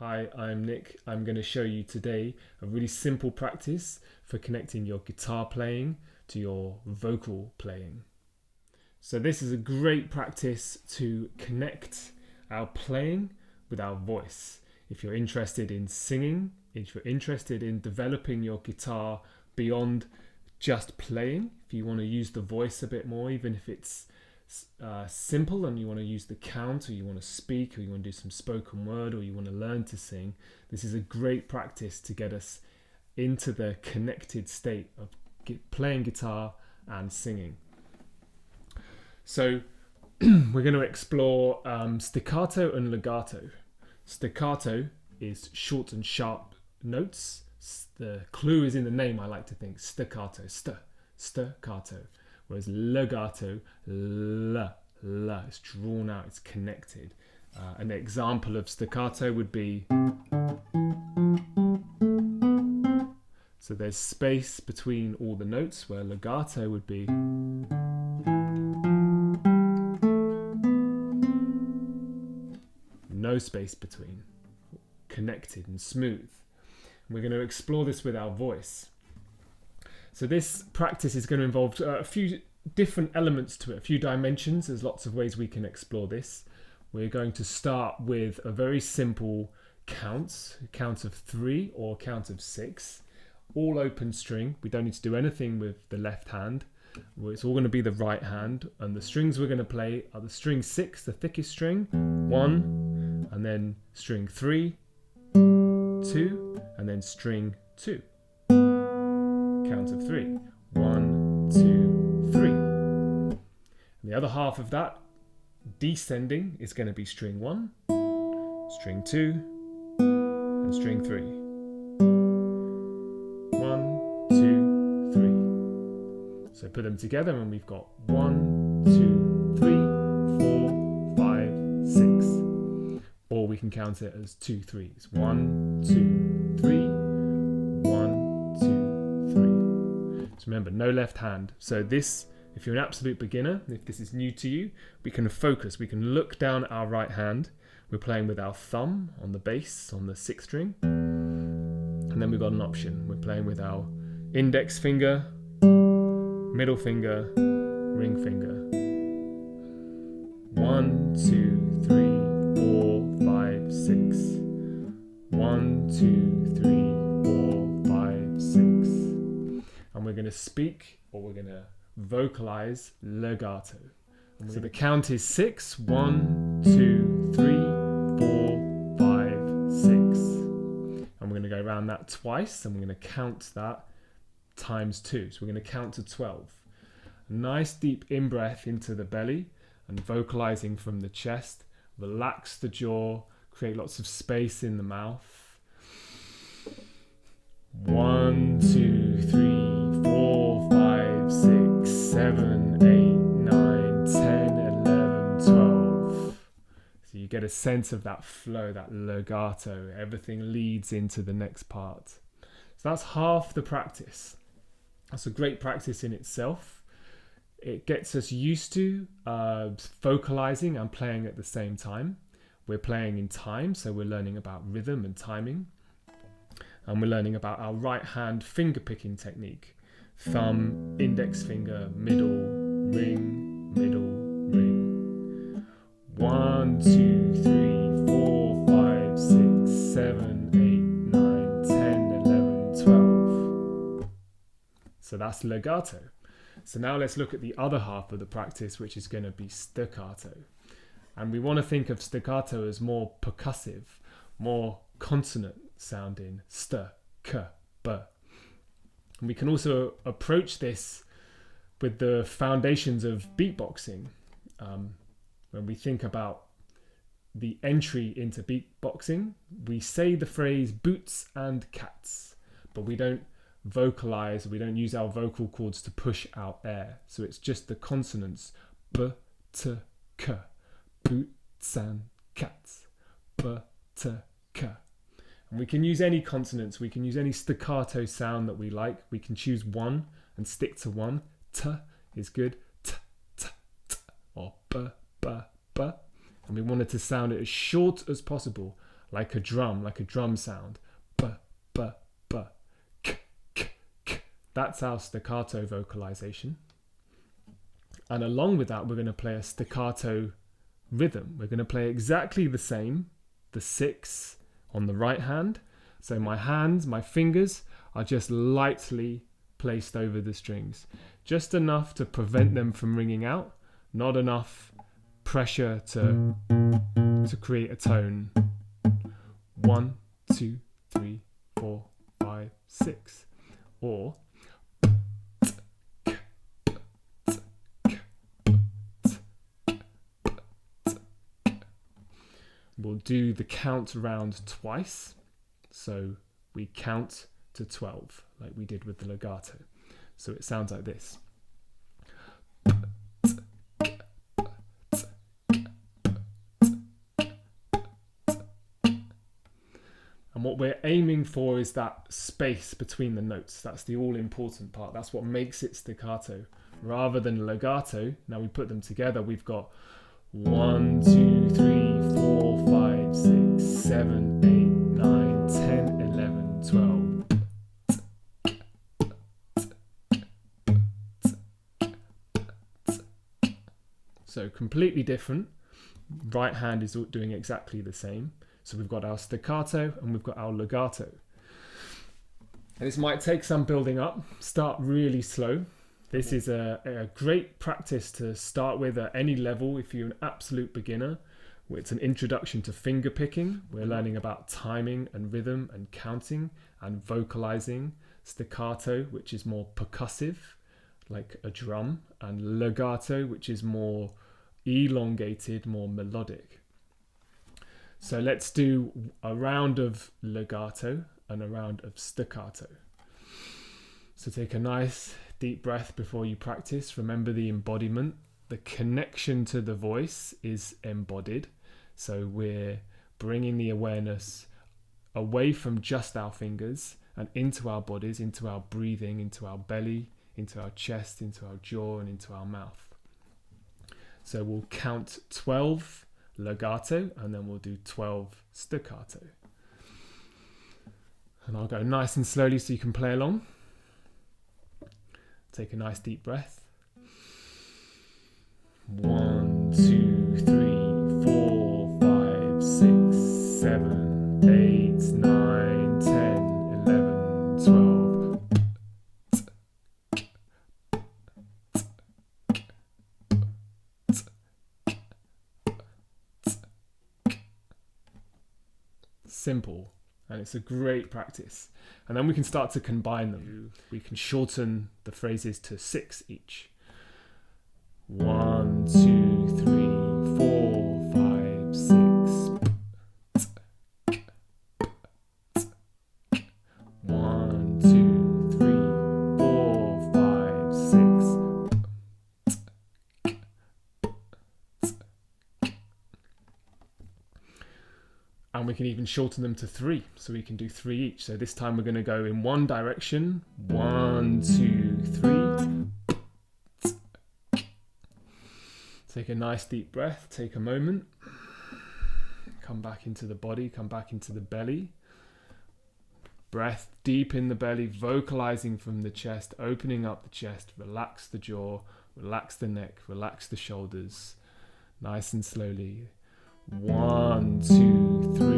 Hi, I'm Nick. I'm going to show you today a really simple practice for connecting your guitar playing to your vocal playing. So this is a great practice to connect our playing with our voice. If you're interested in singing, if you're interested in developing your guitar beyond just playing, if you want to use the voice a bit more, even if it's simple and you want to use the count, or you want to speak, or you want to do some spoken word, or you want to learn to sing, this is a great practice to get us into the connected state of playing guitar and singing. So we're going to explore staccato and legato. Staccato is short and sharp notes. The clue is in the name, I like to think. Staccato, staccato. Whereas legato, la, it's drawn out, it's connected. An example of staccato would be, so there's space between all the notes, where legato would be, no space between, connected and smooth. And we're going to explore this with our voice. So this practice is going to involve a few different elements to it, a few dimensions. There's lots of ways we can explore this. We're going to start with a very simple count of 3 or count of 6, all open string. We don't need to do anything with the left hand. It's all going to be the right hand, and the strings we're going to play are the string 6, the thickest string, 1, and then string 3, 2, and then string 2. Count of 3. 1, 2, 3. And the other half of that, descending, is going to be string 1, string 2, and string 3. 1, 2, 3. So put them together and we've got 1, 2, 3, 4, 5, 6. Or we can count it as 2 3s. 1, 2, 3. 1, 2, 3. So remember, no left hand. So this, if you're an absolute beginner, if this is new to you, we can focus. We can look down at our right hand. We're playing with our thumb on the bass, on the 6th string. And then we've got an option. We're playing with our index finger, middle finger, ring finger. 1, 2, 3, 4, 5, 6. 1, 2, 3, 4, 5, 6. And we're going to speak, or we're going to vocalize legato. So the count is 6. 1, 2, 3, 4, 5, 6. And we're going to go around that twice, and we're going to count that times 2. So we're going to count to 12. A nice deep in-breath into the belly and vocalizing from the chest. Relax the jaw, create lots of space in the mouth. 1, 2, 3, 4, 5, 6, 7, 8, 9, 10, 11, 12. So you get a sense of that flow, that legato. Everything leads into the next part. So that's half the practice. That's a great practice in itself. It gets us used to vocalizing and playing at the same time. We're playing in time, so we're learning about rhythm and timing. And we're learning about our right hand finger picking technique. Thumb, index finger, middle, ring, middle, ring. 1, 2, 3, 4, 5, 6, 7, 8, 9, 10, 11, 12. So that's legato. So now let's look at the other half of the practice, which is going to be staccato. And we want to think of staccato as more percussive, more consonant sounding, st, k, b. And we can also approach this with the foundations of beatboxing. When we think about the entry into beatboxing, we say the phrase boots and cats, but we don't vocalize, we don't use our vocal cords to push out air. So it's just the consonants, b, t, k, boots and cats, b, t, k. And we can use any consonants, we can use any staccato sound that we like. We can choose one and stick to one. T is good, t, t, t, or b, b, b. And we wanted to sound it as short as possible, like a drum sound. B, b, b, k, k, k. That's our staccato vocalization. And along with that, we're going to play a staccato rhythm. We're going to play exactly the same, the 6 on the right hand. So my fingers are just lightly placed over the strings, just enough to prevent them from ringing out, not enough pressure to create a tone. 1, 2, 3, 4, 5, 6. Or we'll do the count round twice. So we count to 12 like we did with the legato. So it sounds like this. And what we're aiming for is that space between the notes. That's the all-important part. That's what makes it staccato. Rather than legato, now we put them together, we've got 1, 2, 3, 4, 5, 6, 7, 8, 9, 10, 11, 12. So completely different. Right hand is doing exactly the same. So we've got our staccato and we've got our legato. And this might take some building up. Start really slow. This is a great practice to start with at any level if you're an absolute beginner. It's an introduction to finger picking. We're learning about timing and rhythm and counting and vocalizing. Staccato, which is more percussive, like a drum, and legato, which is more elongated, more melodic. So let's do a round of legato and a round of staccato. So take a nice deep breath before you practice. Remember the embodiment. The connection to the voice is embodied. So we're bringing the awareness away from just our fingers and into our bodies, into our breathing, into our belly, into our chest, into our jaw, and into our mouth. So we'll count 12 legato and then we'll do 12 staccato. And I'll go nice and slowly so you can play along. Take a nice deep breath. 1, 2, 3, 4, 5, 6, 7, 8, 9, 10, 11, 12. Simple, and it's a great practice. And then we can start to combine them. We can shorten the phrases to 6 each. 1, 2, 3, 4, 5, 6. 1, 2, 3, 4, 5, 6. And we can even shorten them to 3, so we can do 3 each. So this time we're going to go in one direction. 1, 2, 3. Take a nice deep breath, take a moment. Come back into the body, come back into the belly. Breath deep in the belly, vocalizing from the chest, opening up the chest, relax the jaw, relax the neck, relax the shoulders. Nice and slowly. 1, 2, 3.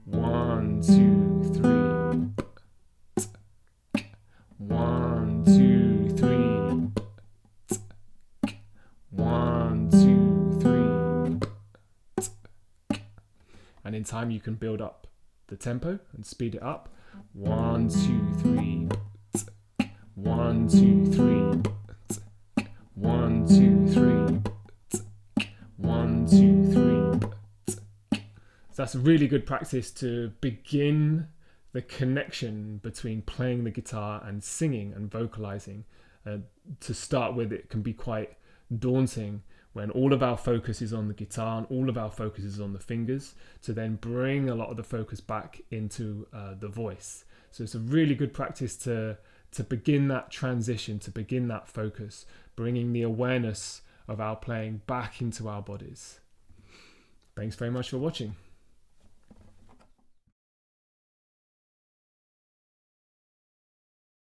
1, 2, 3. 1, 2, 3. 1, 2, 3. And in time you can build up the tempo and speed it up. 1, 2, 3. 1, 2, 3. 1, 2, 3. 1, 2, 3. So that's a really good practice to begin the connection between playing the guitar and singing and vocalizing. To start with, it can be quite daunting when all of our focus is on the guitar and all of our focus is on the fingers, to then bring a lot of the focus back into the voice. So it's a really good practice to begin that transition, to begin that focus, bringing the awareness of our playing back into our bodies. Thanks very much for watching.